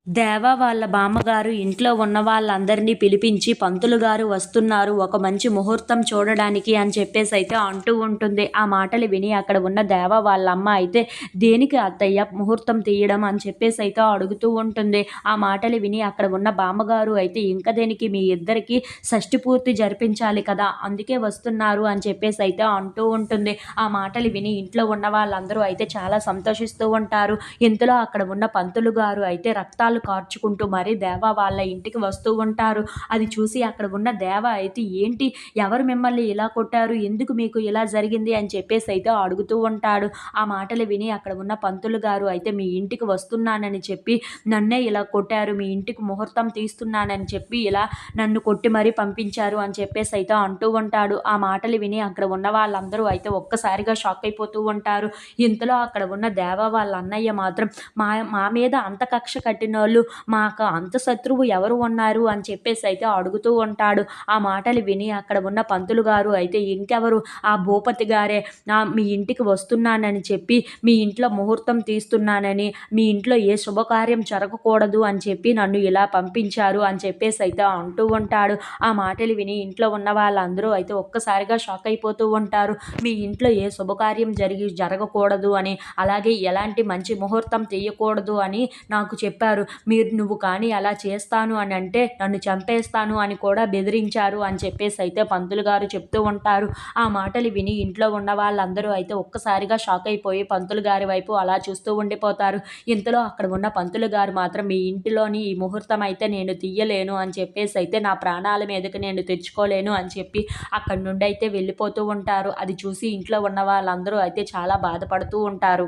దేవ వాళ్ళ బామ్మగారు ఇంట్లో ఉన్న వాళ్ళందరినీ పిలిపించి పంతులు గారు వస్తున్నారు ఒక మంచి ముహూర్తం చూడడానికి అని చెప్పేసి అయితే అంటూ ఉంటుంది. ఆ మాటలు విని అక్కడ ఉన్న దేవ వాళ్ళ అమ్మ అయితే దేనికి అత్తయ్య ముహూర్తం తీయడం అని చెప్పేసి అయితే అడుగుతూ ఉంటుంది. ఆ మాటలు విని అక్కడ ఉన్న బామ్మగారు అయితే ఇంకా దేనికి మీ ఇద్దరికి షష్టి పూర్తి జరిపించాలి కదా అందుకే వస్తున్నారు అని చెప్పేసి అయితే అంటూ ఉంటుంది. ఆ మాటలు విని ఇంట్లో ఉన్న వాళ్ళందరూ అయితే చాలా సంతోషిస్తూ ఉంటారు. ఇంతలో అక్కడ ఉన్న పంతులు గారు అయితే రక్తాలు కార్చుకుంటూ మరి దేవ వాళ్ళ ఇంటికి వస్తూ ఉంటారు. అది చూసి అక్కడ ఉన్న దేవ అయితే ఏంటి, ఎవరు మిమ్మల్ని ఇలా కొట్టారు, ఎందుకు మీకు ఇలా జరిగింది అని చెప్పేసి అయితే అడుగుతూ ఉంటాడు. ఆ మాటలు విని అక్కడ ఉన్న పంతులు గారు అయితే మీ ఇంటికి వస్తున్నానని చెప్పి నన్నే ఇలా కొట్టారు, మీ ఇంటికి ముహూర్తం తీస్తున్నానని చెప్పి ఇలా నన్ను కొట్టి మరీ పంపించారు అని చెప్పేసి అయితే అంటూ ఉంటాడు. ఆ మాటలు విని అక్కడ ఉన్న వాళ్ళందరూ అయితే ఒక్కసారిగా షాక్ అయిపోతూ ఉంటారు. ఇంతలో అక్కడ ఉన్న దేవ వాళ్ళ అన్నయ్య మాత్రం మా మా మీద అంత కక్ష కట్టినోళ్ళు మాకు అంత శత్రువు ఎవరు ఉన్నారు అని చెప్పేసి అయితే అడుగుతూ ఉంటాడు. ఆ మాటలు విని అక్కడ ఉన్న పంతులు గారు అయితే ఇంకెవరు, ఆ భూపతి గారే మీ ఇంటికి వస్తున్నానని చెప్పి మీ ఇంట్లో ముహూర్తం తీస్తున్నానని, మీ ఇంట్లో ఏ శుభకార్యం జరగకూడదు అని చెప్పి నన్ను ఇలా పంపించారు అని చెప్పేసి అయితే అంటూ ఉంటాడు. ఆ మాటలు విని ఇంట్లో ఉన్న వాళ్ళందరూ అయితే ఒక్కసారిగా షాక్ అయిపోతూ ఉంటారు. మీ ఇంట్లో ఏ శుభకార్యం జరగకూడదు అని, అలాగే ఎలాంటి మంచి ముహూర్తం తీయకూడదు అని నాకు చెప్పారు. నువ్వు కానీ అలా చేస్తాను అని అంటే నన్ను చంపేస్తాను అని కూడా బెదిరించారు అని చెప్పేసి అయితే పంతులు గారు చెప్తూ ఉంటారు. ఆ మాటలు విని ఇంట్లో ఉన్న వాళ్ళందరూ అయితే ఒక్కసారిగా షాక్ అయిపోయి పంతులు గారి వైపు అలా చూస్తూ ఉండిపోతారు. ఇంతలో అక్కడ ఉన్న పంతులు గారు మాత్రం మీ ఇంటిలోని ఈ ముహూర్తం అయితే నేను తీయలేను అని చెప్పేసి అయితే నా ప్రాణాల మీదకి నేను తెచ్చుకోలేను అని చెప్పి అక్కడి నుండి అయితే వెళ్ళిపోతూ ఉంటారు. అది చూసి ఇంట్లో ఉన్న వాళ్ళందరూ అయితే చాలా బాధపడుతూ ఉంటారు.